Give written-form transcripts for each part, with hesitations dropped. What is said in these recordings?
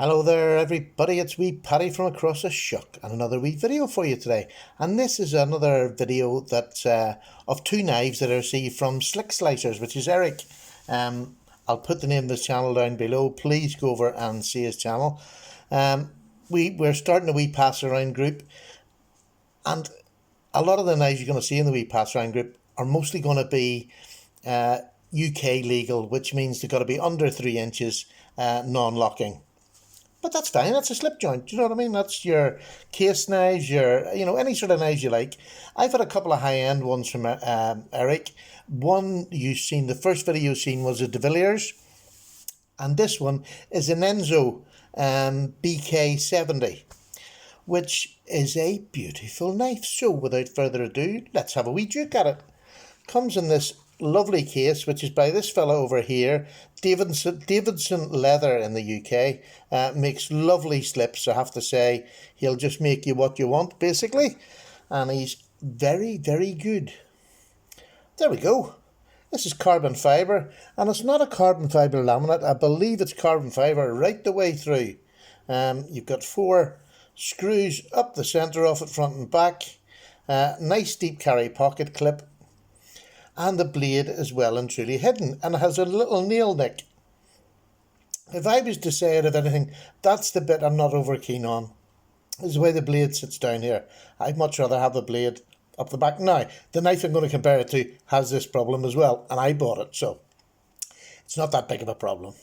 Hello there everybody, it's wee Paddy from across the shuck and another wee video for you today. And this is another video that's of two knives that I received from Slick Slicers, which is Eric. I'll put the name of his channel down below. Please go over and see his channel. We're starting a wee pass around group, and a lot of the knives you're going to see in the wee pass around group are mostly going to be UK legal, which means they've got to be under 3 inches non-locking. But that's fine, that's a slip joint, do you know what I mean? That's your case knives, any sort of knives you like. I've had a couple of high-end ones from Eric. One you've seen, the first video you've seen was a De Villiers, and this one is an Enzo PK70, which is a beautiful knife. So without further ado, let's have a wee duke at it. Comes in this lovely case, which is by this fella over here, Davidson Leather in the UK. Makes lovely slips, I have to say. He'll just make you what you want, basically, and he's very, very good. There we go. This is carbon fibre, and it's not a carbon fibre laminate. I believe it's carbon fibre right the way through. You've got 4 screws up the centre of it, front and back. Nice deep carry pocket clip. And the blade is well and truly hidden, and it has a little nail nick. If I was to say it of anything, that's the bit I'm not over keen on, is the way the blade sits down here. I'd much rather have the blade up the back. Now, the knife I'm going to compare it to has this problem as well, and I bought it, so it's not that big of a problem.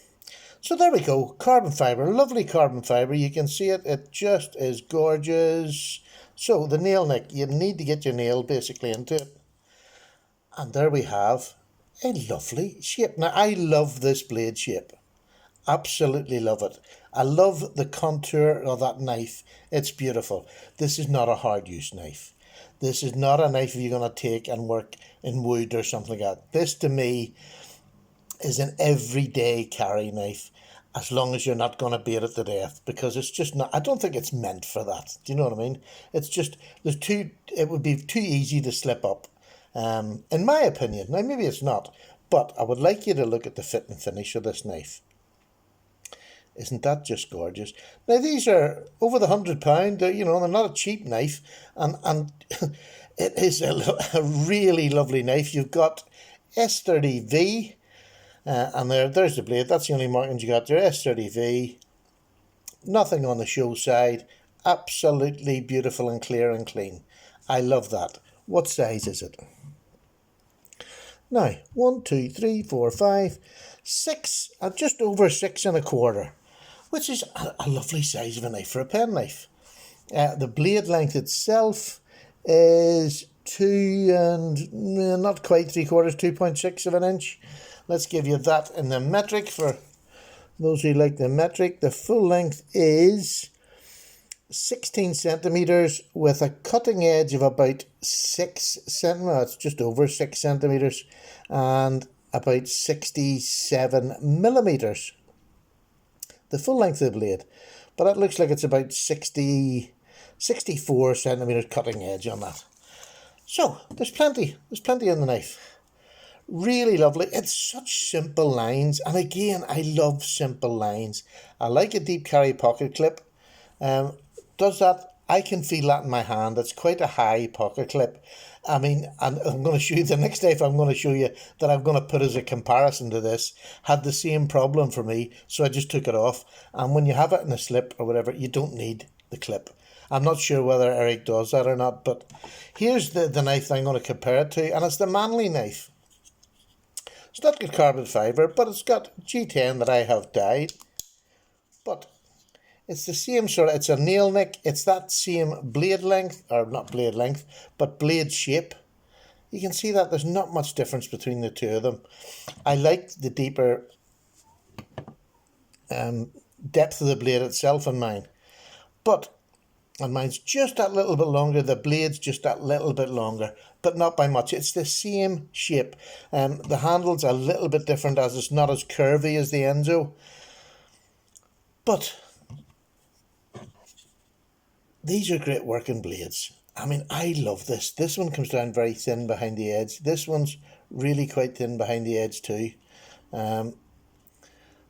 So there we go, carbon fibre, lovely carbon fibre. You can see it, it just is gorgeous. So the nail nick, you need to get your nail basically into it. And there we have a lovely shape. Now, I love this blade shape. Absolutely love it. I love the contour of that knife. It's beautiful. This is not a hard use knife. This is not a knife you're going to take and work in wood or something like that. This, to me, is an everyday carry knife, as long as you're not going to beat it to death, because it's just not, I don't think it's meant for that. Do you know what I mean? It's just, it would be too easy to slip up. In my opinion. Now, maybe it's not, but I would like you to look at the fit and finish of this knife. Isn't that just gorgeous? Now, these are over the £100, they're not a cheap knife, and it is a really lovely knife. You've got S30V, and there's the blade. That's the only markings you got there, S30V. Nothing on the show side. Absolutely beautiful and clear and clean. I love that. What size is it? Now, 1, 2, 3, 4, 5, 6, just over 6 1/4, which is a lovely size of a knife for a pen knife. The blade length itself is 2 and not quite 3/4, 2.6 of an inch. Let's give you that in the metric for those who like the metric. The full length is 16 centimeters with a cutting edge of about 6 centimeters, just over 6 centimeters, and about 67 millimeters. The full length of the blade, but it looks like it's about 64 centimeters cutting edge on that. So there's plenty in the knife. Really lovely. It's such simple lines, and again, I love simple lines. I like a deep carry pocket clip. Does that, I can feel that in my hand. It's quite a high pocket clip. I mean, and I'm going to show you, the next knife I'm going to show you that I'm going to put as a comparison to this had the same problem for me, so I just took it off. And when you have it in a slip or whatever, you don't need the clip. I'm not sure whether Eric does that or not, but here's the knife that I'm going to compare it to, and it's the Manly knife. It's not got carbon fibre, but it's got G10 that I have dyed. But it's the same sort of, it's a nail nick, it's that same blade length, or not blade length, but blade shape. You can see that there's not much difference between the two of them. I like the deeper depth of the blade itself in mine. And mine's just that little bit longer, the blade's just that little bit longer, but not by much. It's the same shape. The handle's a little bit different, as it's not as curvy as the Enzo. But these are great working blades. I mean, I love this. This one comes down very thin behind the edge. This one's really quite thin behind the edge too.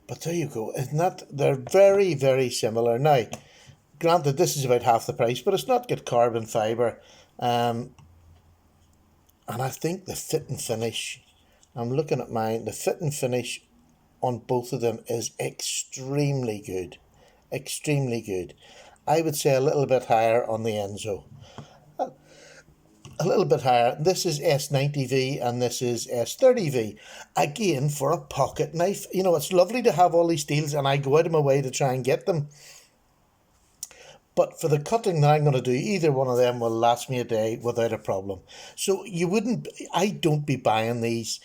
But there you go. Isn't that? They're very, very similar. Now, granted, this is about half the price, but it's not got carbon fibre. And I think the fit and finish, I'm looking at mine, the fit and finish on both of them is extremely good. Extremely good. I would say a little bit higher on the Enzo. A little bit higher. This is S90V and this is S30V. Again, for a pocket knife. You know, it's lovely to have all these steels and I go out of my way to try and get them. But for the cutting that I'm going to do, either one of them will last me a day without a problem. So I don't be buying these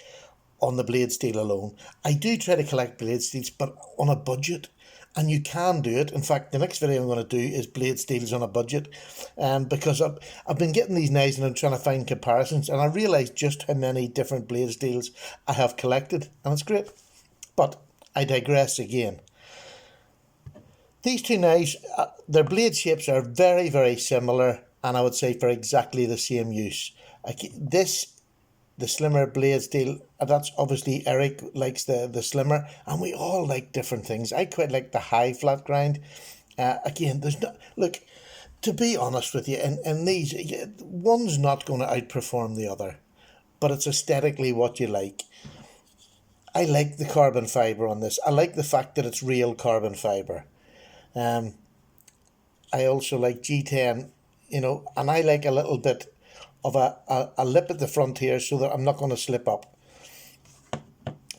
on the blade steel alone. I do try to collect blade steels, but on a budget. And you can do it. In fact, the next video I'm going to do is blade steels on a budget. Because I've been getting these knives and I'm trying to find comparisons. And I realised just how many different blade steels I have collected. And it's great. But I digress again. These two knives, their blade shapes are very, very similar. And I would say for exactly the same use. The slimmer blade steel, that's obviously Eric likes the slimmer, and we all like different things. I quite like the high flat grind. Again, there's no, look, to be honest with you, in these, one's not going to outperform the other, but it's aesthetically what you like. I like the carbon fibre on this. I like the fact that it's real carbon fibre. I also like G10, and I like a little bit of a lip at the front here so that I'm not going to slip up.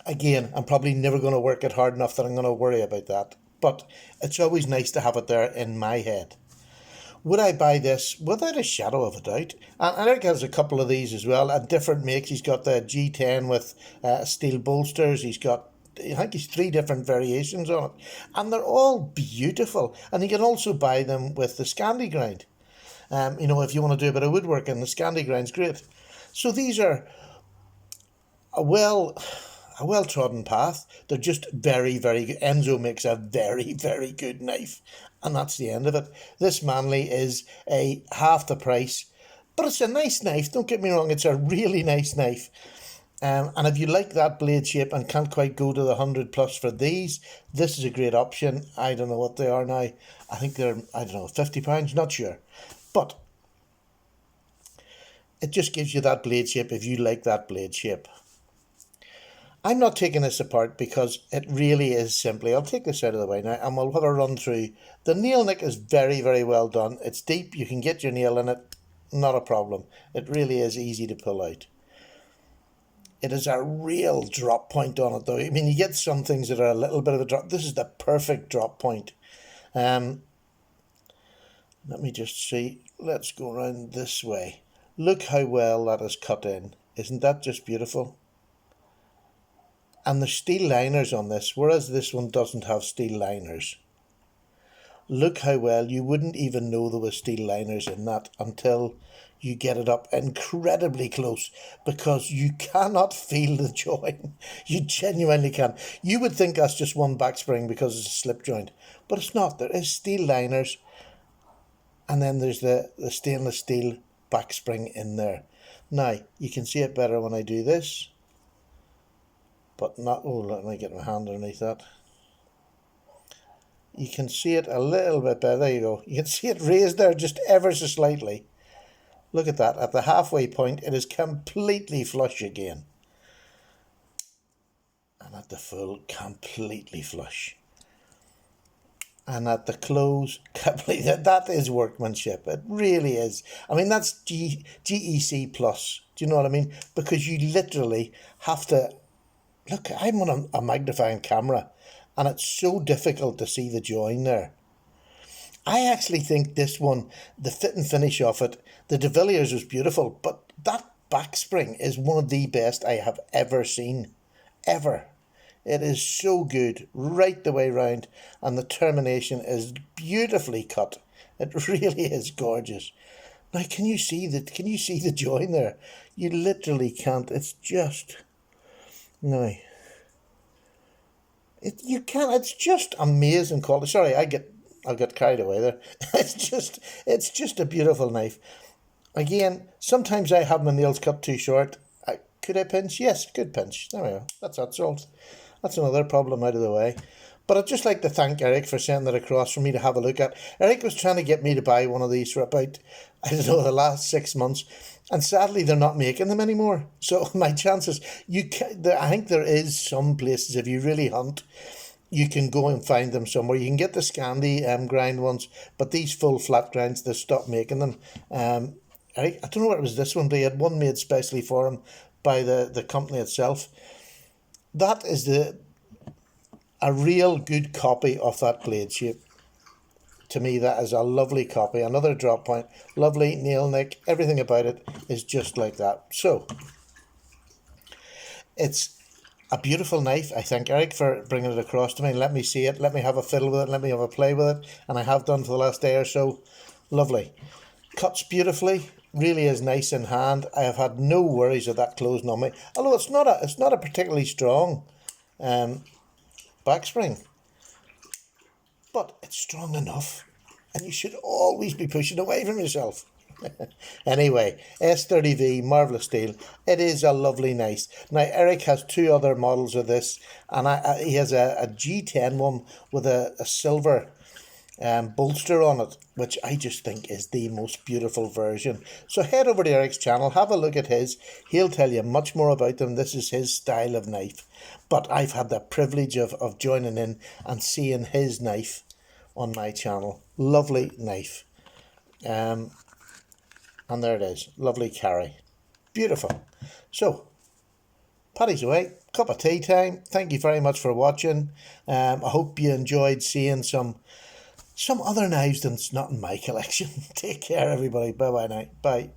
Again, I'm probably never going to work it hard enough that I'm going to worry about that. But it's always nice to have it there in my head. Would I buy this? Without a shadow of a doubt. And Eric has a couple of these as well, at different makes. He's got the G10 with steel bolsters. He's got, I think he's 3 different variations on it. And they're all beautiful. And you can also buy them with the Scandi grind. If you want to do a bit of woodworking, the Scandi grind's great. So these are a well-trodden path. They're just very, very good. Enzo makes a very, very good knife. And that's the end of it. This Manly is a half the price. But it's a nice knife. Don't get me wrong. It's a really nice knife. And if you like that blade shape and can't quite go to the 100 plus for these, this is a great option. I don't know what they are now. I think they're, £50, not sure. But it just gives you that blade shape if you like that blade shape. I'm not taking this apart because it really is simply, I'll take this out of the way now and we'll have a run through. The nail nick is very, very well done. It's deep, you can get your nail in it, not a problem. It really is easy to pull out. It is a real drop point on it though. I mean, you get some things that are a little bit of a drop. This is the perfect drop point. Let me just see. Let's go around this way. Look how well that is cut in. Isn't that just beautiful? And the steel liners on this, whereas this one doesn't have steel liners. Look how well, you wouldn't even know there were steel liners in that until you get it up incredibly close, because you cannot feel the join. You genuinely can. You would think that's just one back spring because it's a slip joint, but it's not. There is steel liners. And then there's the stainless steel back spring in there. Now, you can see it better when I do this. But not, let me get my hand underneath that. You can see it a little bit better. There you go. You can see it raised there just ever so slightly. Look at that. At the halfway point, it is completely flush again. And at the full, completely flush. And at the close, that is workmanship. It really is. I mean, that's GEC plus. Do you know what I mean? Because you literally have to... Look, I'm on a magnifying camera, and it's so difficult to see the join there. I actually think this one, the fit and finish of it, the De Villiers was beautiful, but that back spring is one of the best I have ever seen. Ever. It is so good, right the way round, and the termination is beautifully cut. It really is gorgeous. Now, can you see the join there? You literally can't. It's just... No. You can't. It's just amazing quality. Sorry, I got carried away there. It's just a beautiful knife. Again, sometimes I have my nails cut too short. Could I pinch? Yes, I could pinch. There we go. That's that solved. That's another problem out of the way. But I'd just like to thank Eric for sending it across for me to have a look at. Eric was trying to get me to buy one of these for about, I don't know, the last 6 months. And sadly, they're not making them anymore. So my chances, I think there is some places, if you really hunt, you can go and find them somewhere. You can get the Scandi grind ones, but these full flat grinds, they stopped making them. I don't know what it was this one, but he had one made specially for him by the company itself. That is a real good copy of that blade shape. To me, that is a lovely copy. Another drop point, lovely nail nick, everything about it is just like that. So, it's a beautiful knife. I thank Eric for bringing it across to me and let me see it, let me have a fiddle with it, let me have a play with it, and I have done for the last day or so. Lovely. Cuts beautifully, really is nice in hand. I have had no worries of that closing on me, although it's not a particularly strong backspring, but it's strong enough, and you should always be pushing away from yourself. Anyway, S30V, marvellous steel. It is a lovely knife. Now, Eric has two other models of this, and he has a G10 one with a silver bolster on it, which I just think is the most beautiful version. So head over to Eric's channel, have a look at his. He'll tell you much more about them. This is his style of knife. But I've had the privilege of joining in and seeing his knife on my channel. Lovely knife. And there it is. Lovely carry. Beautiful. So, Paddy's away. Cup of tea time. Thank you very much for watching. I hope you enjoyed seeing some other knives that's not in my collection. Take care, everybody. Bye-bye now. Bye.